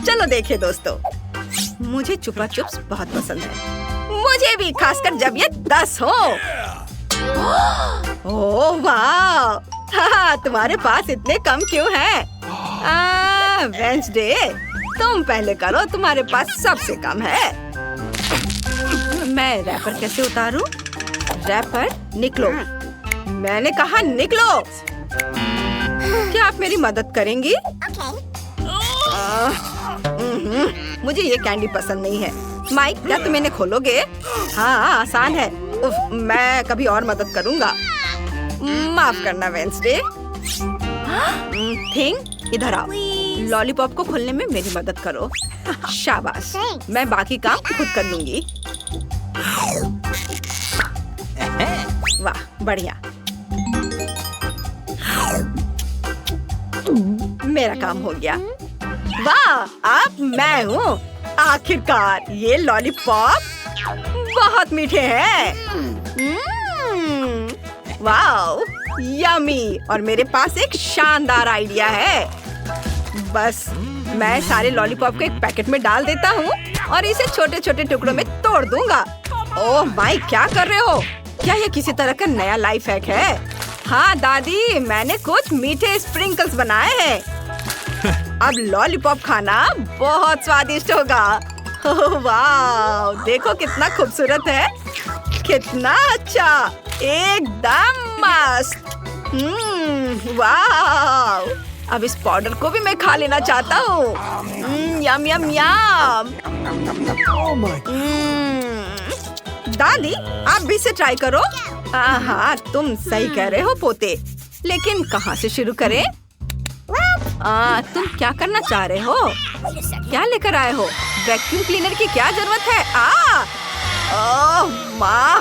चलो देखे दोस्तों, मुझे चुपा चुप्स बहुत पसंद है। मुझे भी, खासकर जब ये 10 हो। ओह वाह, हाँ, तुम्हारे पास इतने कम क्यों हैं? वेंसडे, तुम पहले करो, तुम्हारे पास सबसे कम है। मैं रैपर कैसे उतारूं? रैपर, निकलो। मैंने कहा निकलो। क्या आप मेरी मदद करेंगी? मुझे ये कैंडी पसंद नहीं है। माइक, क्या तुम इन्हें खोलोगे? हाँ, आसान है। उफ, मैं कभी और मदद करूँगा। माफ करना वेंसडे। थिंग, इधर आओ। लॉलीपॉप को खोलने में मेरी मदद करो। शाबाश, मैं बाकी काम खुद कर लूंगी। वाह, बढ़िया। मेरा काम हो गया। वाह, अब मैं हूँ। आखिरकार ये लॉलीपॉप बहुत मीठे हैं। वाह, यम्मी। और मेरे पास एक शानदार आइडिया है। बस मैं सारे लॉलीपॉप को एक पैकेट में डाल देता हूँ और इसे छोटे छोटे टुकड़ों में तोड़ दूंगा। ओह माई, क्या कर रहे हो? क्या ये किसी तरह का नया लाइफ हैक है? हाँ दादी, मैंने कुछ मीठे स्प्रिंकल्स बनाए हैं। अब लॉलीपॉप खाना बहुत स्वादिष्ट होगा। ओह वाह, देखो कितना खूबसूरत है। कितना अच्छा, एकदम मस्त। वाह, अब इस पाउडर को भी मैं खा लेना चाहता हूँ। यम यम यम। दादी, आप भी इसे ट्राई करो। हाँ, तुम सही कह रहे हो पोते, लेकिन कहाँ से शुरू करें? तुम क्या करना चाह रहे हो? क्या लेकर आए हो? वैक्यूम क्लीनर की क्या जरूरत है? ओह माँ,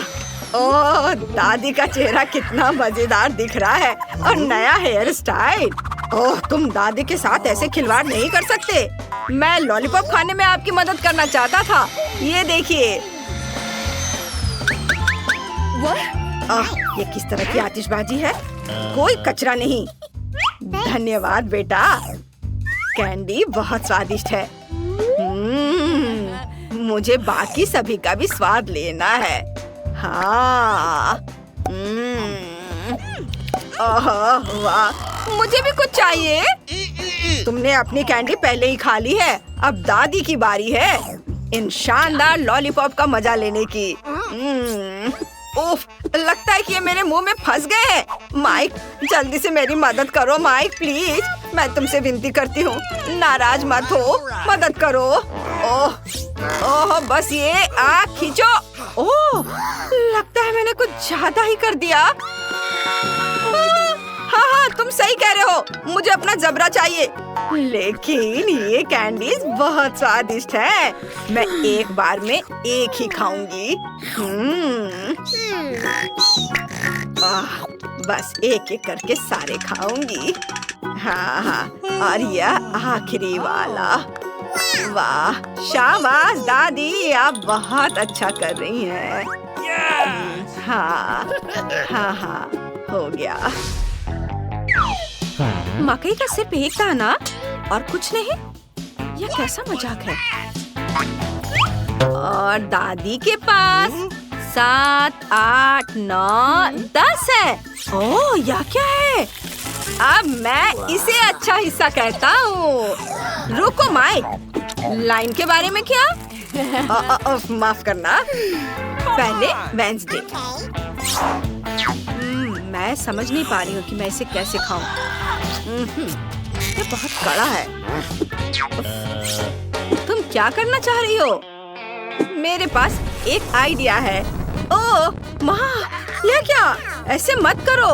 ओह दादी का चेहरा कितना मजेदार दिख रहा है, और नया हेयर स्टाइल। ओह, तुम दादी के साथ ऐसे खिलवाड़ नहीं कर सकते। मैं लॉलीपॉप खाने में आपकी मदद करना चाहता था। ये देखिए। ये किस तरह की आतिशबाजी है? कोई कचरा नहीं। धन्यवाद बेटा, कैंडी बहुत स्वादिष्ट है। मुझे बाकी सभी का भी स्वाद लेना है। हाँ। वाह, मुझे भी कुछ चाहिए। तुमने अपनी कैंडी पहले ही खा ली है, अब दादी की बारी है इन शानदार लॉलीपॉप का मजा लेने की। उफ, लगता है कि ये मेरे मुंह में फंस गए हैं। माइक, जल्दी से मेरी मदद करो माइक, प्लीज। मैं तुमसे विनती करती हूँ, नाराज मत हो, मदद करो। ओह, बस ये आँख खींचो। ओह, लगता है मैंने कुछ ज्यादा ही कर दिया। हाँ, तुम सही कह रहे हो, मुझे अपना जबरा चाहिए। लेकिन ये कैंडीज बहुत स्वादिष्ट है। मैं एक बार में एक ही खाऊंगी। बस एक एक करके सारे खाऊंगी। हाँ, और यह आखिरी वाला। वाह, शाबाश दादी, आप बहुत अच्छा कर रही हैं। हाँ, हो गया। मकई का सिर्फ एक दाना और कुछ नहीं? यह कैसा मजाक है? और दादी के पास 7, 8, 9, 10 है। ओह, यह क्या है? अब मैं इसे अच्छा हिस्सा कहता हूँ। रुको माइक, लाइन के बारे में क्या? माफ करना। पहले वेंसडे। मैं समझ नहीं पा रही हूँ कि मैं इसे कैसे खाऊं। ये बहुत कड़ा है। तुम क्या करना चाह रही हो? मेरे पास एक आइडिया है। ओह माँ, यह क्या? ऐसे मत करो।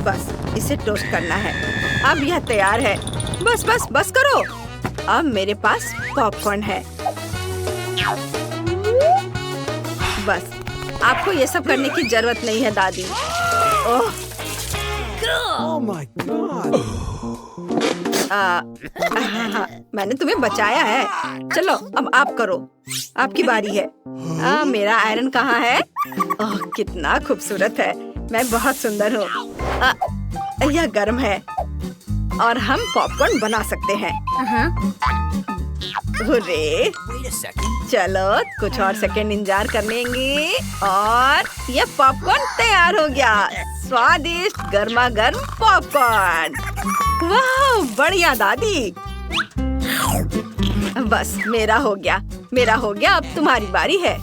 बस इसे टोस्ट करना है। अब यह तैयार है। बस करो। अब मेरे पास पॉपकॉर्न है। बस, आपको ये सब करने की जरूरत नहीं है दादी। Oh my God. मैंने तुम्हें बचाया है। चलो अब आप करो, आपकी बारी है। मेरा आयरन कहाँ है? ओह, कितना खूबसूरत है। मैं बहुत सुंदर हूँ। यह गर्म है। और हम पॉपकॉर्न बना सकते हैं। हुर्रे! चलो कुछ और सेकंड इंतजार कर लेंगे और ये पॉपकॉर्न तैयार हो गया। स्वादिष्ट गर्मा गर्म पॉपकॉर्न। वाह, बढ़िया दादी। बस मेरा हो गया। अब तुम्हारी बारी है।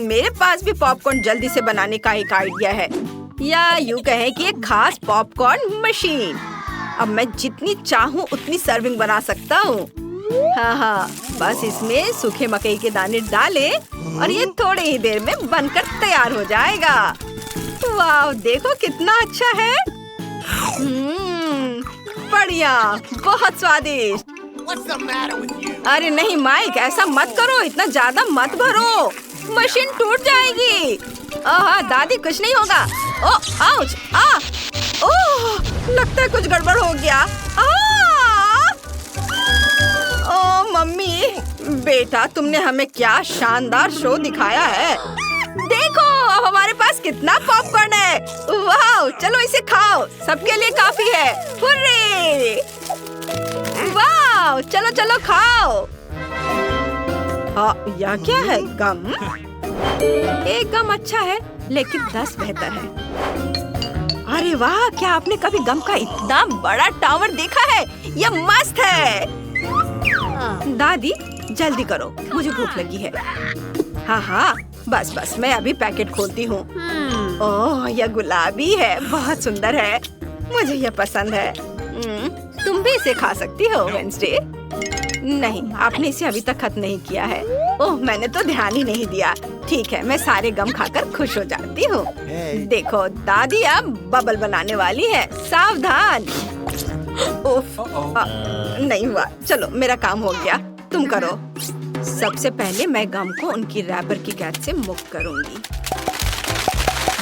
मेरे पास भी पॉपकॉर्न जल्दी से बनाने का एक आइडिया है, या यूँ कहें कि एक खास पॉपकॉर्न मशीन। अब मैं जितनी चाहूँ उतनी सर्विंग बना सकता हूँ। हाँ, बस इसमें सूखे मकई के दाने डाले और ये थोड़ी ही देर में बनकर तैयार हो जाएगा। वाह, देखो कितना अच्छा है। बढ़िया, बहुत स्वादिष्ट। अरे नहीं माइक, ऐसा मत करो, इतना ज्यादा मत भरो, मशीन टूट जाएगी। दादी कुछ नहीं होगा। ओह, आउच, ओह, लगता है कुछ गड़बड़ हो गया। ओह मम्मी, बेटा तुमने हमें क्या शानदार शो दिखाया है। देखो अब हमारे पास कितना पॉपकॉर्न है। वाह, चलो इसे खाओ, सबके लिए काफी है। हुर्रे! वाह, चलो चलो खाओ। यह क्या है? गम? एक गम अच्छा है लेकिन 10 बेहतर है। अरे वाह, क्या आपने कभी गम का इतना बड़ा टावर देखा है? यह मस्त है। दादी जल्दी करो, मुझे भूख लगी है। हाँ, बस मैं अभी पैकेट खोलती हूँ। ओह, यह गुलाबी है, बहुत सुंदर है, मुझे यह पसंद है। तुम भी इसे खा सकती हो वेंसडे। नहीं, आपने इसे अभी तक खत्म नहीं किया है। ओह, मैंने तो ध्यान ही नहीं दिया। ठीक है, मैं सारे गम खाकर खुश हो जाती हूँ। देखो दादी अब बबल बनाने वाली है, सावधान। उफ, नहीं हुआ। चलो मेरा काम हो गया, तुम करो। सबसे पहले मैं गम को उनकी रैपर की कैद से मुक्त करूंगी।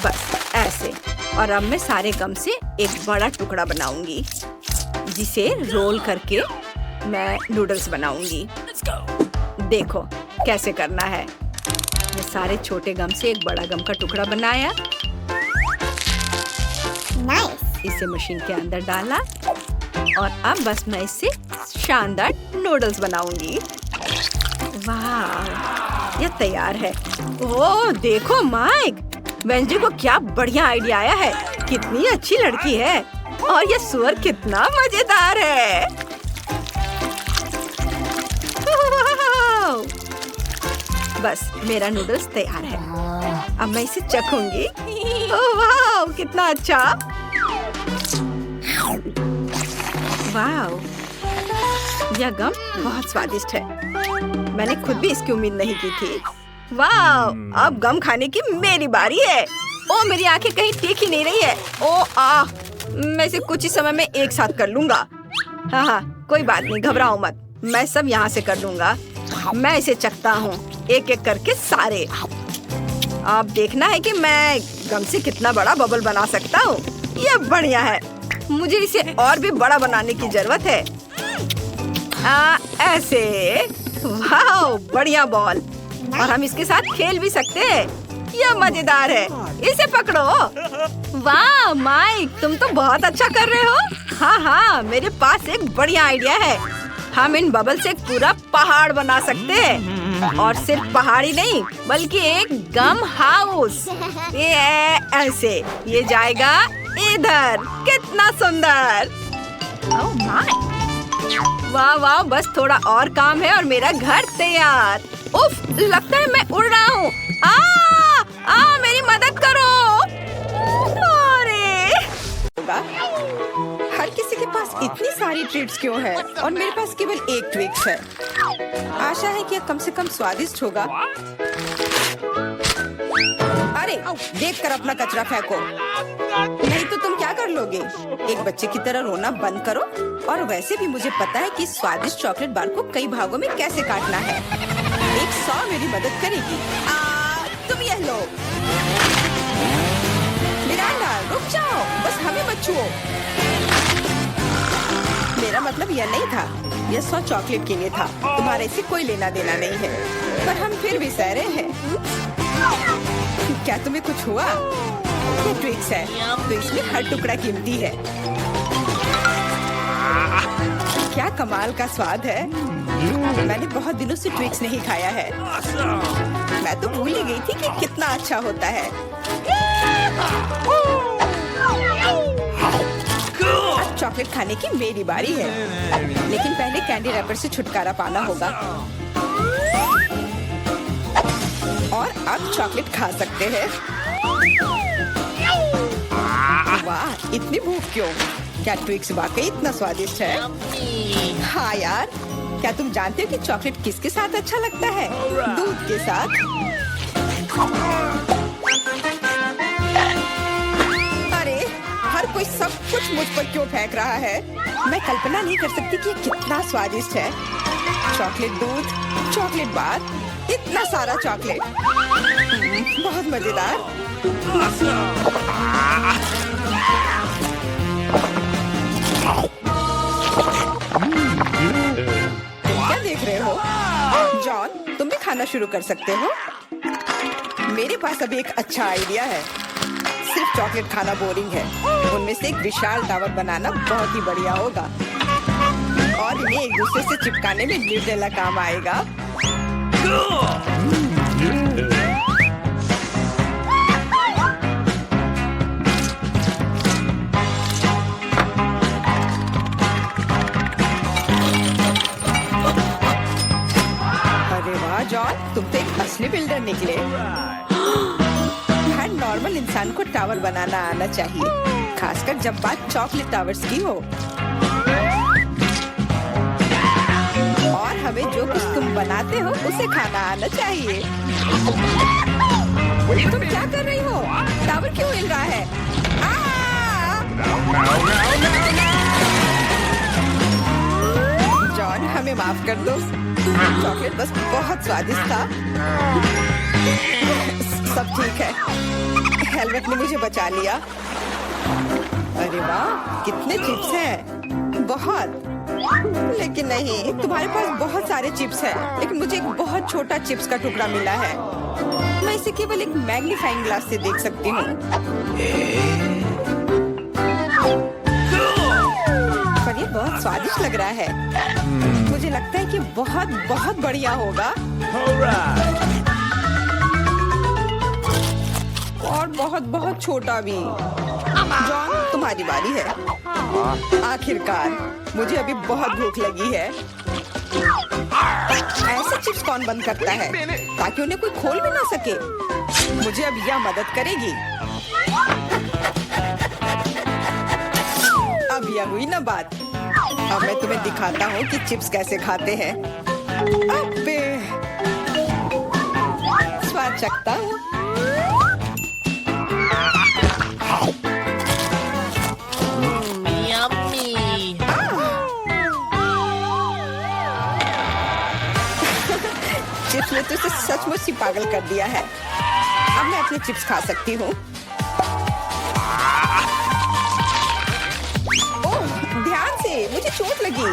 बस ऐसे। और अब मैं सारे गम से एक बड़ा टुकड़ा बनाऊंगी, जिसे रोल करके मैं नूडल्स बनाऊंगी। देखो कैसे करना है। मैं सारे छोटे गम से एक बड़ा गम का टुकड़ा बनाया। इसे मशीन के अंदर डाला और अब बस मैं इससे शानदार नूडल्स बनाऊंगी। वाह, यह तैयार है। ओह देखो माइक, वेंसडे को क्या बढ़िया आइडिया आया है। कितनी अच्छी लड़की है और यह सुअर कितना मजेदार है। बस मेरा नूडल्स तैयार है। अब मैं इसे चखूंगी। ओह वाह, कितना अच्छा। वाह, यह गम बहुत स्वादिष्ट है। मैंने खुद भी इसकी उम्मीद नहीं की थी। वाह, अब गम खाने की मेरी बारी है। ओ मेरी आंखें कहीं टिक ही नहीं रही है। ओ मैं इसे कुछ ही समय में एक साथ कर लूंगा। हाँ, कोई बात नहीं, घबराओ मत, मैं सब यहाँ से कर लूंगा। मैं इसे चखता हूँ एक एक करके सारे। अब देखना है कि मैं गम से कितना बड़ा बबल बना सकता हूँ। यह बढ़िया है, मुझे इसे और भी बड़ा बनाने की जरूरत है। ऐसे। वाह, बढ़िया बॉल। और हम इसके साथ खेल भी सकते हैं। यह मजेदार है, इसे पकड़ो। वाह माइक, तुम तो बहुत अच्छा कर रहे हो। हाँ, मेरे पास एक बढ़िया आइडिया है। हम इन बबल से एक पूरा पहाड़ बना सकते हैं। और सिर्फ पहाड़ी नहीं, बल्कि एक गम हाउस। ये ऐसे, ये जाएगा इधर। कितना सुंदर। ओह माय, वाह, बस थोड़ा और काम है और मेरा घर तैयार। उफ, लगता है मैं उड़ रहा हूँ। मेरी मदद करो। अरे, हर किसी के पास इतनी सारी ट्रीट्स क्यों है और मेरे पास केवल एक ट्रीट्स है। आशा है कि यह कम से कम स्वादिष्ट होगा। अरे, देखकर अपना कचरा फेंको, नहीं तो तुम क्या कर लोगे। एक बच्चे की तरह रोना बंद करो। और वैसे भी मुझे पता है कि स्वादिष्ट चॉकलेट बार को कई भागों में कैसे काटना है। एक सॉ मेरी मदद करेगी। तुम यह लो। मिरांडा, रुक जाओ, बस हमें मत छुओ। मेरा मतलब यह नहीं था, यह सॉ चॉकलेट के लिए था। तुम्हारे से कोई लेना देना नहीं है, पर हम फिर भी सहरे हैं। क्या तुम्हें कुछ हुआ? ये ट्रिक्स है, तो इसमें हर टुकड़ा कीमती है। क्या कमाल का स्वाद है। मैंने बहुत दिनों से ट्विक्स नहीं खाया है। मैं तो भूल ही गई थी कि कितना अच्छा होता है। अब चॉकलेट खाने की मेरी बारी है, लेकिन पहले कैंडी रैपर से छुटकारा पाना होगा। और अब चॉकलेट खा सकते हैं। वाह, इतनी भूख क्यों? क्या ट्विक्स वाकई इतना स्वादिष्ट है? हाँ यार, क्या तुम जानते हो कि चॉकलेट किसके साथ अच्छा लगता है? दूध के साथ। अरे, हर कोई सब कुछ मुझ पर क्यों फेंक रहा है? मैं कल्पना नहीं कर सकती कि ये कितना स्वादिष्ट है। चॉकलेट दूध, चॉकलेट बार, इतना सारा चॉकलेट। बहुत मजेदार। तुम क्या देख रहे हो? जॉन, तुम भी खाना शुरू कर सकते हो। मेरे पास अभी एक अच्छा आइडिया है। सिर्फ चॉकलेट खाना बोरिंग है। उनमें से एक विशाल टावर बनाना बहुत ही बढ़िया होगा और इन्हें एक दूसरे से चिपकाने में न्यूटेला काम आएगा। अरे वाह जॉन, तुम तो एक असली बिल्डर निकले। हर नॉर्मल इंसान को टावर बनाना आना चाहिए, खासकर जब बात चॉकलेट टावर्स की हो। और हमें जो कुछ तुम बनाते हो उसे खाना आना चाहिए। तुम क्या कर रही हो? टावर क्यों हिल रहा है? जॉन, हमें माफ कर दो। चॉकलेट बस बहुत स्वादिष्ट था। सब ठीक है। हेलमेट ने मुझे बचा लिया। अरे वाह, कितने चिप्स हैं। बहुत। लेकिन नहीं, तुम्हारे पास बहुत सारे चिप्स हैं, लेकिन मुझे एक बहुत छोटा चिप्स का टुकड़ा मिला है। मैं इसे केवल एक मैग्नीफाइंग ग्लास से देख सकती हूँ। पर ये बहुत स्वादिष्ट लग रहा है। मुझे लगता है कि बहुत बहुत बढ़िया होगा। और बहुत बहुत छोटा भी। जॉन, तुम्हारी बारी है। आखिरकार, मुझे अभी बहुत भूख लगी है। ऐसे चिप्स कौन बंद करता है ताकि उन्हें कोई खोल भी ना सके? मुझे अब यह मदद करेगी। अब यह हुई ना बात। अब मैं तुम्हें दिखाता हूँ कि चिप्स कैसे खाते हैं। अबे, स्वाद चखता हूँ। चिप्स ने तो इसे सचमुच ही पागल कर दिया है। अब मैं अपने चिप्स खा सकती हूँ। ओह, ध्यान से, मुझे चोट लगी।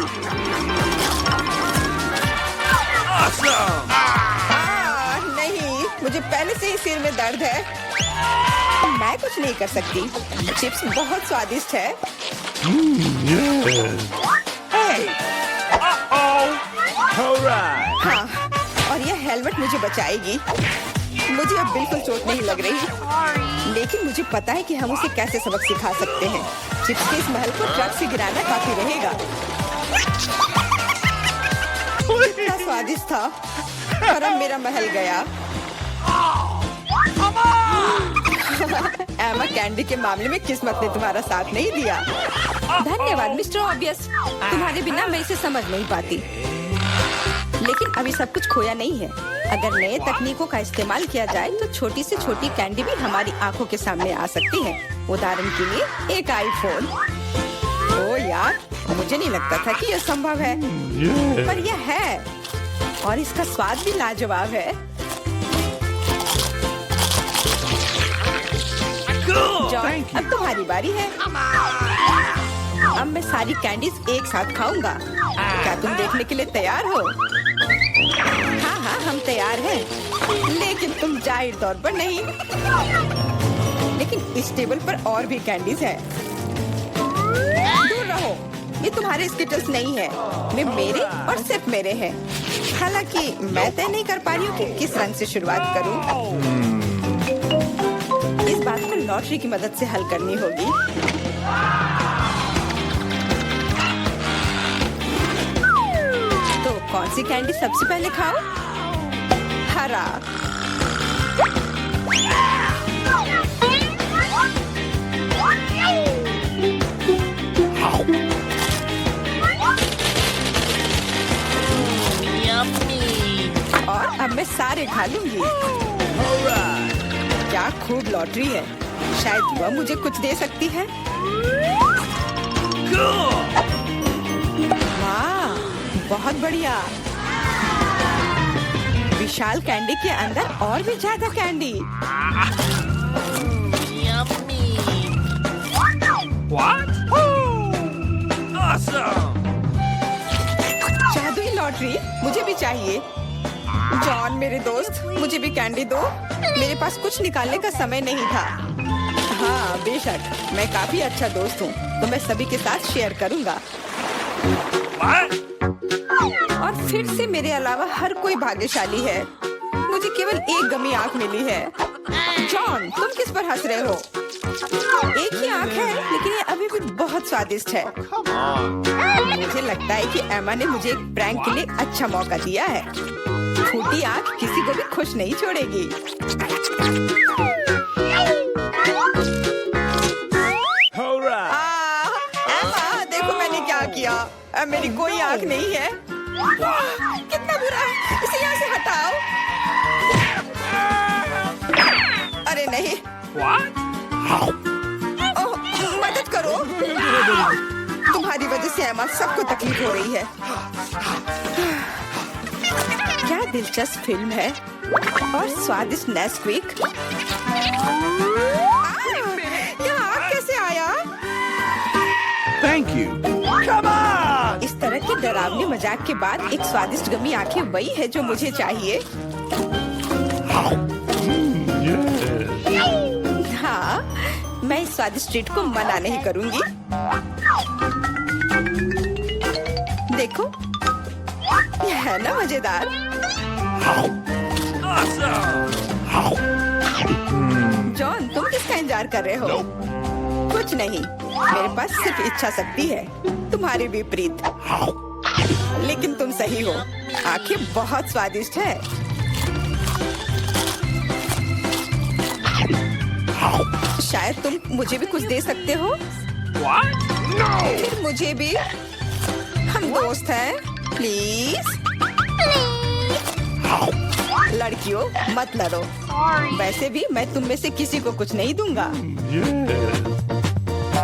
नहीं, मुझे पहले से ही सिर में दर्द है। मैं कुछ नहीं कर सकती। चिप्स बहुत स्वादिष्ट है। हाँ, और यह हेलमेट मुझे बचाएगी। मुझे अब बिल्कुल चोट नहीं लग रही, लेकिन मुझे पता है कि हम उसे कैसे सबक सिखा सकते हैं। चिप्स के इस महल को ट्रक से गिराना काफी रहेगा। कितना स्वादिष्ट था, पर अब मेरा महल गया। एमा, कैंडी के मामले में किस्मत ने तुम्हारा साथ नहीं दिया। धन्यवाद मिस्टर ऑब्वियस। तुम्हारे बिना मैं इसे समझ नहीं पाती। लेकिन अभी सब कुछ खोया नहीं है। अगर नए तकनीकों का इस्तेमाल किया जाए तो छोटी से छोटी कैंडी भी हमारी आंखों के सामने आ सकती है। उदाहरण के लिए एक आईफोन। ओ यार, मुझे नहीं लगता था कि यह संभव है, पर यह है। और इसका स्वाद भी लाजवाब है। जॉन, अब तुम्हारी बारी है। अब मैं सारी कैंडीज एक साथ खाऊंगा। क्या तुम देखने के लिए तैयार हो? हाँ हाँ, हम तैयार हैं। लेकिन तुम जाहिर तौर पर नहीं। लेकिन इस टेबल पर और भी कैंडीज हैं। दूर रहो। ये तुम्हारे स्किटल्स नहीं है, वे मेरे और सिर्फ मेरे हैं। हालांकि मैं तय नहीं कर पा रही हूँ कि किस रंग से शुरुआत करूँ। इस बात को लॉटरी की मदद से हल करनी होगी। तो कौन सी कैंडी सबसे पहले खाओ? हरा। और अब मैं सारे खा लूंगी। क्या खूब लॉटरी है। शायद वह मुझे कुछ दे सकती है। वाह, बहुत बढ़िया। विशाल कैंडी के अंदर और भी ज्यादा कैंडी। जादुई लॉटरी मुझे भी चाहिए। जॉन मेरे दोस्त, मुझे भी कैंडी दो। मेरे पास कुछ निकालने का समय नहीं था। हाँ बेशक, मैं काफी अच्छा दोस्त हूँ, तो मैं सभी के साथ शेयर करूँगा। और फिर से मेरे अलावा हर कोई भाग्यशाली है। मुझे केवल एक गमी आंख मिली है। जॉन, तुम किस पर हंस रहे हो? एक ही आंख है, लेकिन ये अभी भी बहुत स्वादिष्ट है। मुझे लगता है कि एमा ने मुझे एक प्रैंक के लिए अच्छा मौका दिया है। फूटी आंख किसी को भी खुश नहीं छोड़ेगी। एमा, देखो मैंने क्या किया। अब मेरी कोई आंख नहीं है। कितना बुरा है, इसे यहाँ से हटाओ। अरे नहीं। ओह, मदद करो। तुम्हारी वजह से एमा सबको तकलीफ हो रही है। क्या दिलचस्प फिल्म है और स्वादिष्ट नेस्क्विक। यहाँ कैसे आया? Thank you. Come on! इस तरह के डरावने मजाक के बाद एक स्वादिष्ट गमी आंखें वही है जो मुझे चाहिए। हाँ, मैं इस स्वादिष्ट ट्रीट को मना नहीं करूंगी। देखो, यह है ना मजेदार। जॉन, तुम किसका इंतजार कर रहे हो? कुछ नहीं, मेरे पास सिर्फ इच्छा शक्ति है, तुम्हारे विपरीत। लेकिन तुम सही हो, आंखें बहुत स्वादिष्ट है। शायद तुम मुझे भी कुछ दे सकते हो। फिर मुझे भी। हम दोस्त हैं, प्लीज। लड़कियों, मत लड़ो। वैसे भी मैं तुम में से किसी को कुछ नहीं दूंगा।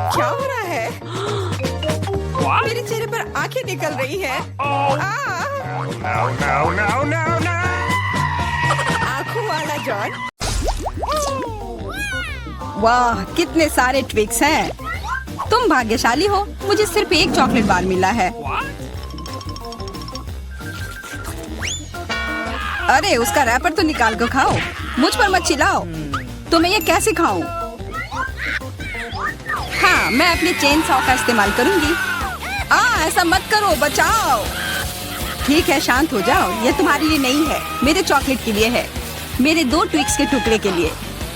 क्या हो रहा है? मेरे चेहरे पर आंखें निकल रही हैं। आंखों वाला जॉन। वाह, कितने सारे ट्विक्स हैं। तुम भाग्यशाली हो, मुझे सिर्फ एक चॉकलेट बार मिला है। अरे उसका रैपर तो निकाल कर खाओ, मुझ पर मत चिल्लाओ। तो मैं ये कैसे खाऊं? हाँ, मैं अपनी चेन सॉ का इस्तेमाल करूंगी। ऐसा मत करो, बचाओ। ठीक है, शांत हो जाओ। ये तुम्हारे लिए नहीं है, मेरे चॉकलेट के लिए है। मेरे 2 ट्विक्स के टुकड़े के लिए।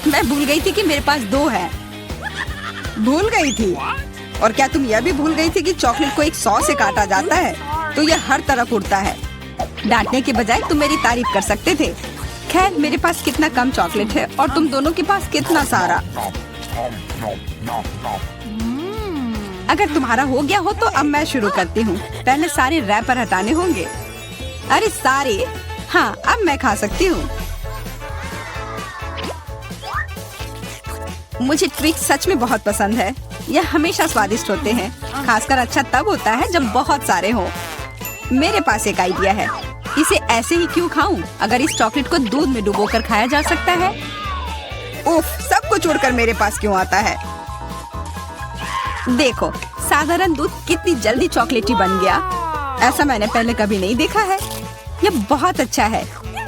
मैं भूल गई थी कि मेरे पास 2 है। भूल गई थी? और क्या तुम यह भी भूल गई थी कि चॉकलेट को एक सॉ से काटा जाता है, तो यह हर तरफ उड़ता है। डांटने के बजाय तुम मेरी तारीफ कर सकते थे। खैर, मेरे पास कितना कम चॉकलेट है और तुम दोनों के पास कितना सारा। अगर तुम्हारा हो गया हो तो अब मैं शुरू करती हूँ। पहले सारे रैपर हटाने होंगे। अरे सारे? हाँ, अब मैं खा सकती हूँ। मुझे ट्विक्स सच में बहुत पसंद है। यह हमेशा स्वादिष्ट होते हैं। खासकर अच्छा तब होता है जब बहुत सारे हो। मेरे पास एक आइडिया है। इसे ऐसे ही क्यों खाऊं? अगर इस चॉकलेट को दूध में डुबोकर खाया जा सकता है। उफ, सब कुछ उड़कर मेरे पास क्यों आता है? देखो, साधारण दूध कितनी जल्दी चॉकलेटी बन गया। ऐसा मैंने पहले कभी नहीं देखा है। यह बहुत अच्छा है।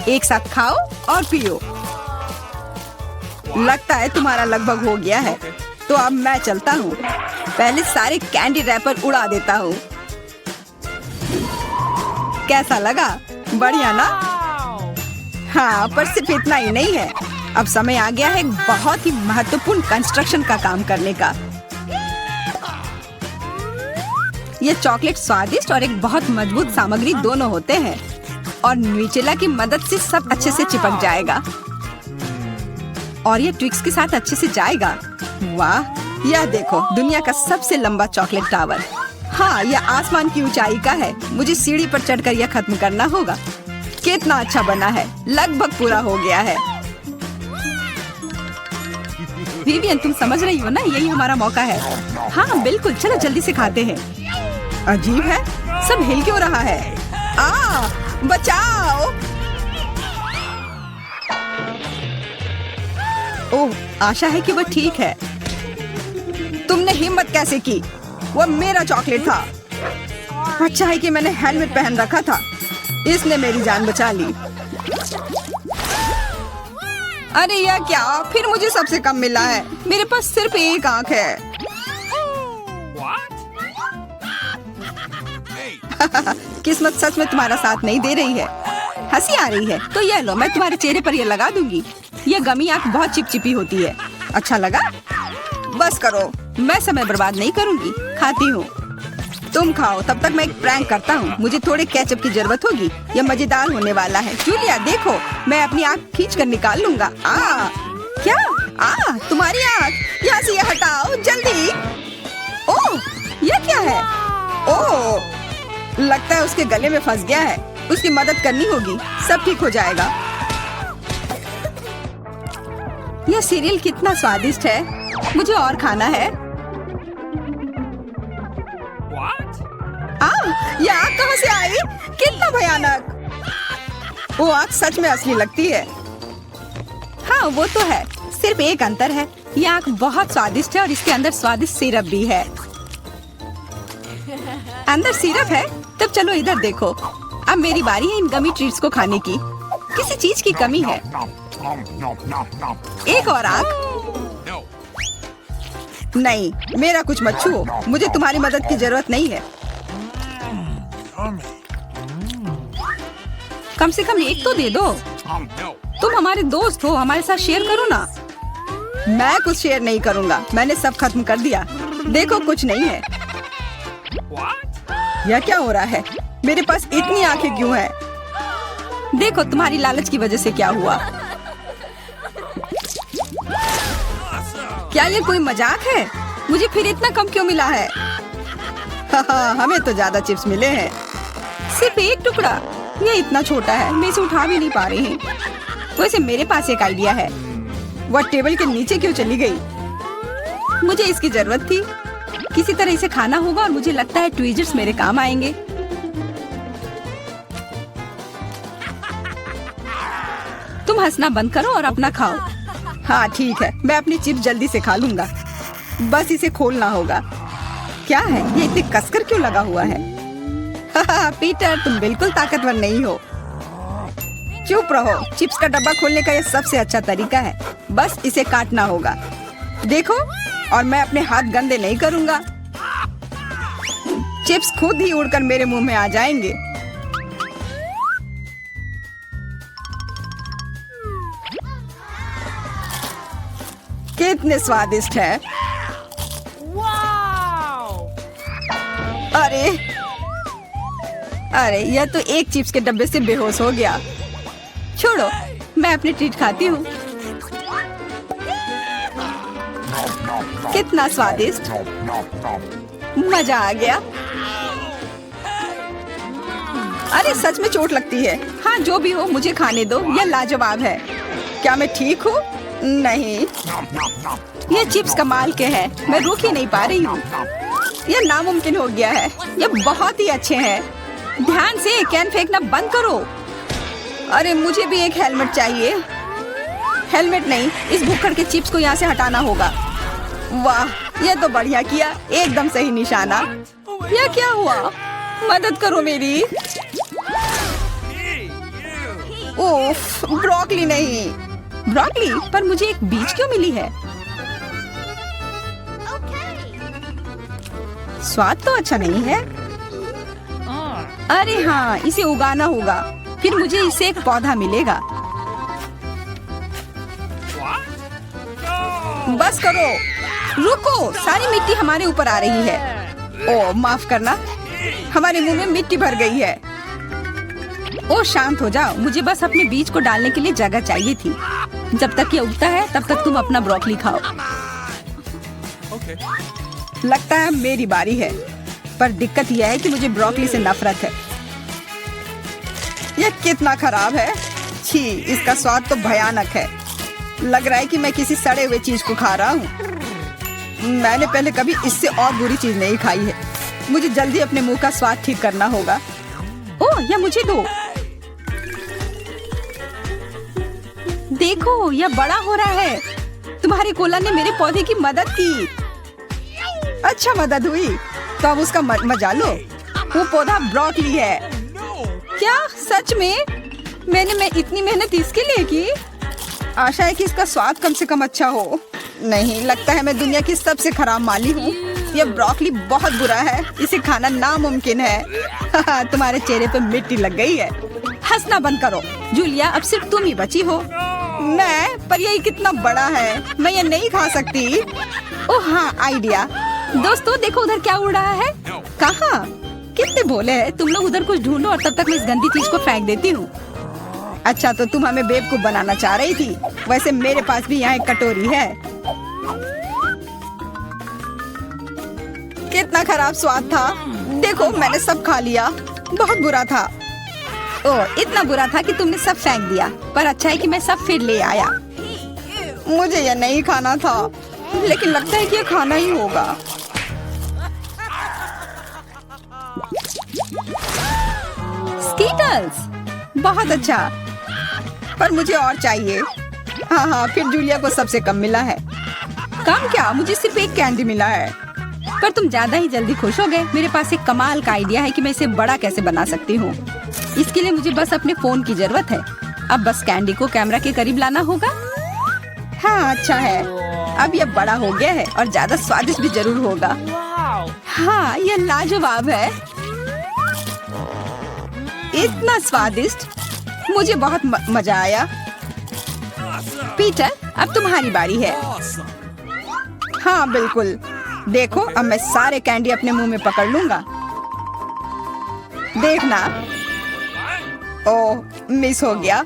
एक साथ खाओ और पियो। लगता है तुम्हारा लगभग हो गया है। तो अब मैं चलता हूँ। पहले सारे कैंडी रैपर उड़ा देता हूँ। कैसा लगा? बढ़िया ना? हाँ, पर सिर्फ इतना ही नहीं है। अब समय आ गया है एक बहुत ही महत्वपूर्ण कंस्ट्रक्शन का काम करने का। ये चॉकलेट स्वादिष्ट और एक बहुत मजबूत सामग्री दोनों होते हैं और न्यूटेला की मदद से सब अच्छे से चिपक जाएगा और ये ट्विक्स के साथ अच्छे से जाएगा। वाह, यह देखो, दुनिया का सबसे लंबा चॉकलेट टावर। हाँ, यह आसमान की ऊंचाई का है। मुझे सीढ़ी पर चढ़कर यह खत्म करना होगा। कितना अच्छा बना है, लगभग पूरा हो गया है। विवियन, तुम समझ रही हो ना, यही हमारा मौका है। हाँ बिल्कुल, चलो जल्दी से खाते हैं। अजीब है, सब हिल क्यों रहा है? बचाओ! ओह, आशा है कि वो ठीक है। तुमने हिम्मत कैसे की? वो मेरा चॉकलेट था। अच्छा है कि मैंने हेलमेट पहन रखा था, इसने मेरी जान बचा ली। अरे यह क्या? फिर मुझे सबसे कम मिला है। मेरे पास सिर्फ एक आंख है। किस्मत सच में तुम्हारा साथ नहीं दे रही है। हंसी आ रही है तो यह लो, मैं तुम्हारे चेहरे पर ये लगा दूंगी। यह गमी आंख बहुत चिपचिपी होती है। अच्छा लगा? बस करो, मैं समय बर्बाद नहीं करूंगी। खाती हूँ, तुम खाओ। तब तक मैं एक प्रैंक करता हूँ। मुझे थोड़े केचप की जरूरत होगी। यह मजेदार होने वाला है। जूलिया देखो, मैं अपनी आँख खींच कर निकाल लूंगा। क्या? तुम्हारी आँख? यहाँ से यह हटाओ जल्दी। ओह, यह क्या है? ओह, लगता है उसके गले में फंस गया है। उसकी मदद करनी होगी, सब ठीक हो जाएगा। यह सीरियल कितना स्वादिष्ट है। मुझे और खाना है। यह आग कहाँ से आई? कितना भयानक! वो आग सच में असली लगती है। हाँ वो तो है, सिर्फ एक अंतर है, यह आग बहुत स्वादिष्ट है और इसके अंदर स्वादिष्ट सिरप भी है। अंदर सिरप है? तब चलो इधर देखो। अब मेरी बारी है इन गमी ट्रीट्स को खाने की। किसी चीज की कमी है। एक और आग? नहीं, मेरा कुछ मत छुओ। मुझे तुम्हारी मदद की जरूरत नहीं है। कम से कम एक तो दे दो। तुम हमारे दोस्त हो, हमारे साथ शेयर करो ना। मैं कुछ शेयर नहीं करूँगा, मैंने सब खत्म कर दिया। देखो कुछ नहीं है। यह क्या हो रहा है? मेरे पास इतनी आंखें क्यों है? देखो तुम्हारी लालच की वजह से क्या हुआ। क्या ये कोई मजाक है? मुझे फिर इतना कम क्यों मिला है? हमें तो ज्यादा चिप्स मिले हैं। सिर्फ एक टुकड़ा? ये इतना छोटा है, मैं इसे उठा भी नहीं पा रही हूँ। वैसे मेरे पास एक आइडिया है। वह टेबल के नीचे क्यों चली गई? मुझे इसकी जरूरत थी। किसी तरह इसे खाना होगा और मुझे लगता है ट्वीजर्स मेरे काम आएंगे। तुम हंसना बंद करो और अपना खाओ। हाँ ठीक है, मैं अपनी चिप्स जल्दी से खा लूंगा। बस इसे खोलना होगा। क्या है ये इतने कसकर क्यों लगा हुआ है? पीटर, तुम बिल्कुल ताकतवर नहीं हो। चुप रहो। चिप्स का डब्बा खोलने का यह सबसे अच्छा तरीका है। बस इसे काटना होगा। देखो, और मैं अपने हाथ गंदे नहीं करूंगा। चिप्स खुद ही उड़कर मेरे मुंह में आ जाएंगे। कितने स्वादिष्ट है। अरे यह तो एक चिप्स के डब्बे से बेहोश हो गया। छोड़ो, मैं अपनी ट्रीट खाती हूँ। कितना स्वादिष्ट, मजा आ गया। अरे सच में चोट लगती है। हाँ जो भी हो, मुझे खाने दो। यह लाजवाब है। क्या मैं ठीक हूँ? नहीं, ये चिप्स कमाल के हैं। मैं रुक ही नहीं पा रही हूँ। यह नामुमकिन हो गया है। यह बहुत ही अच्छे हैं। ध्यान से, कैन फेंकना बंद करो। अरे मुझे भी एक हेलमेट चाहिए। हेलमेट नहीं, इस भुक्कड़ के चिप्स को यहाँ से हटाना होगा। वाह, यह तो बढ़िया किया। एकदम सही निशाना। यह क्या हुआ? मदद करो मेरी। ओफ, ब्रोकली नहीं। ब्रोकली? पर मुझे एक बीज क्यों मिली है? स्वाद तो अच्छा नहीं है। अरे हाँ, इसे उगाना होगा, फिर मुझे इससे एक पौधा मिलेगा। बस करो, रुको, सारी मिट्टी हमारे ऊपर आ रही है। ओह माफ करना, हमारे मुंह में मिट्टी भर गई है। ओह शांत हो जाओ, मुझे बस अपने बीज को डालने के लिए जगह चाहिए थी। जब तक ये उगता है तब तक तुम अपना ब्रोकली खाओ। लगता है मेरी बारी है, पर दिक्कत यह है कि मुझे ब्रोकली से नफरत है। यह कितना खराब है, छी, इसका स्वाद तो भयानक है। लग रहा है कि मैं किसी सड़े हुए चीज को खा रहा हूँ। मैंने पहले कभी इससे और बुरी चीज नहीं खाई है। मुझे जल्दी अपने मुंह का स्वाद ठीक करना होगा। ओह, यह मुझे दो। देखो, यह बड़ा हो रहा है। तुम्हारे कोला ने मेरे पौधे की मदद की। अच्छा मदद हुई, तो अब उसका मजा लो। वो पौधा ब्रोकली है। क्या सच में? मैंने इतनी मेहनत इसके लिए की। आशा है कि इसका स्वाद कम से कम अच्छा हो। नहीं, लगता है मैं दुनिया की सबसे खराब माली हूँ। यह ब्रोकली बहुत बुरा है, इसे खाना नामुमकिन है। तुम्हारे चेहरे पे मिट्टी लग गई है। हंसना बंद करो जूलिया, अब सिर्फ तुम ही बची हो। मैं? पर यही कितना बड़ा है, मैं ये नहीं खा सकती। ओह हाँ, आइडिया। दोस्तों देखो, उधर क्या उड़ रहा है। कहाँ? कितने भोले हैं तुम लोग। उधर कुछ ढूंढो और तब तक मैं इस गंदी चीज को फेंक देती हूँ। अच्छा, तो तुम हमें बेवकूफ बनाना चाह रही थी। वैसे मेरे पास भी यहाँ एक कटोरी है। कितना खराब स्वाद था। देखो, मैंने सब खा लिया। बहुत बुरा था। ओह, इतना बुरा था कि तुमने सब फेंक दिया। पर अच्छा है कि मैं सब फिर ले आया। मुझे यह नहीं खाना था, लेकिन लगता है कि यह खाना ही होगा। स्कीटल्स, बहुत अच्छा, पर मुझे और चाहिए। हाँ, फिर जूलिया को सबसे कम मिला है। कम क्या, मुझे सिर्फ एक कैंडी मिला है। पर तुम ज्यादा ही जल्दी खुश हो गए। मेरे पास एक कमाल का आइडिया है कि मैं इसे बड़ा कैसे बना सकती हूँ। इसके लिए मुझे बस अपने फोन की जरूरत है। अब बस कैंडी को कैमरा के करीब लाना होगा। हाँ, अच्छा है। अब यह बड़ा हो गया है और ज्यादा स्वादिष्ट भी जरूर होगा। हाँ, यह लाजवाब है। इतना स्वादिष्ट, मुझे बहुत मजा आया। पीटर, अब तुम्हारी बारी है। हाँ बिल्कुल, देखो, अब मैं सारे कैंडी अपने मुंह में पकड़ लूंगा। देखना। ओह, मिस हो गया।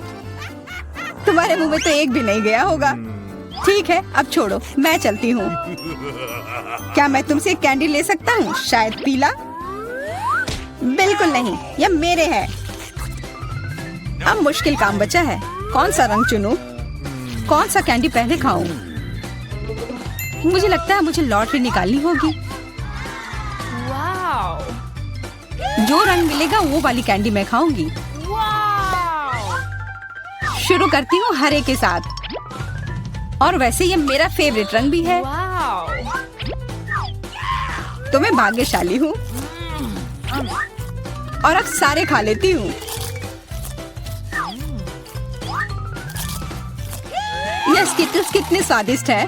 तुम्हारे मुंह में तो एक भी नहीं गया होगा। ठीक है, अब छोड़ो, मैं चलती हूँ। क्या मैं तुमसे एक कैंडी ले सकता हूँ? शायद पीला? बिल्कुल नहीं, यह मेरे है। अब मुश्किल काम बचा है। कौन सा रंग चुनूं? कौन सा कैंडी पहले खाऊं? मुझे लगता है मुझे लॉटरी निकालनी होगी। जो रंग मिलेगा वो वाली कैंडी मैं खाऊंगी। शुरू करती हूँ हरे के साथ। और वैसे ये मेरा फेवरेट रंग भी है। तो मैं भाग्यशाली हूँ और अब सारे खा लेती हूँ। यह स्किटल्स कितने स्वादिष्ट है।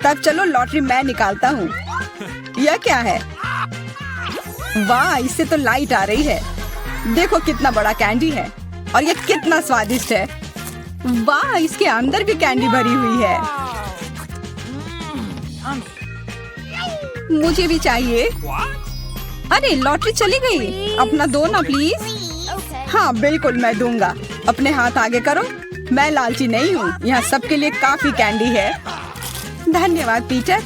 तब चलो लॉटरी मैं निकालता हूँ। यह क्या है? वाह, इससे तो लाइट आ रही है। देखो कितना बड़ा कैंडी है और यह कितना स्वादिष्ट है। वाह, इसके अंदर भी कैंडी भरी हुई है। मुझे भी चाहिए। अरे लॉटरी चली गई। अपना दो ना प्लीज। हाँ बिल्कुल, मैं दूंगा। अपने हाथ आगे करो। मैं लालची नहीं हूँ। यहाँ सबके लिए काफी कैंडी है। धन्यवाद पीटर।